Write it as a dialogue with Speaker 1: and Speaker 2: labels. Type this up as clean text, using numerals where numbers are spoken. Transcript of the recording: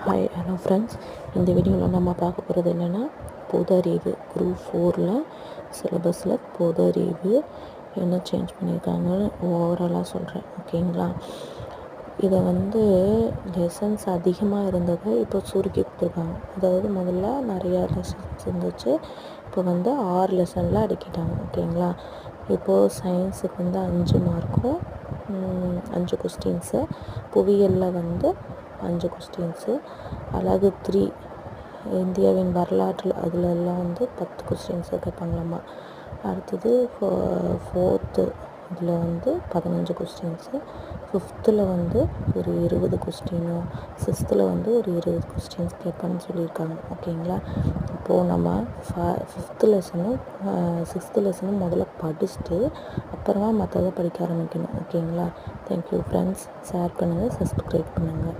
Speaker 1: Hi hello friends. இந்த வீடியோவில் நம்ம பார்க்க போகிறது என்னென்னா, பொது அறிவு குரூப் 4ல் சிலபஸில் பொது அறிவு என்ன சேஞ்ச் பண்ணியிருக்காங்கன்னு ஓவராலாக சொல்கிறேன். ஓகேங்களா? இதை லெசன்ஸ் அதிகமாக இருந்ததை இப்போ சுருக்கி கொடுத்துருக்காங்க. அதாவது முதல்ல நிறையா லெசன்ஸ் இருந்துச்சு, இப்போ 6 லெசனில் அடக்கிட்டாங்க. ஓகேங்களா? இப்போது சயின்ஸுக்கு 5 மார்க்கும் 5 கொஸ்டின்ஸு, புவியியலில் 5 கொஸ்டின்ஸு, அழகு 3 இந்தியாவின் வரலாற்றில் அதிலெல்லாம் 10 கொஸ்டின்ஸு கேட்பாங்களாம்மா. அடுத்தது 4த்து இதில் 15 கொஸ்டின்ஸு, 5த்தில் ஒரு 20 கொஸ்டினும், 6த்தில் ஒரு 20 கொஸ்டின்ஸ் கேட்பான்னு சொல்லியிருக்காங்க. ஓகேங்களா? இப்போது நம்ம 5th லெசனும் 6th லெசனும் முதல்ல படிச்சுட்டு அப்புறமா மற்றதை படிக்க ஆரம்பிக்கணும். ஓகேங்களா? Thank you friends. ஷேர் பண்ணுங்கள், சப்ஸ்கிரைப் பண்ணுங்கள்.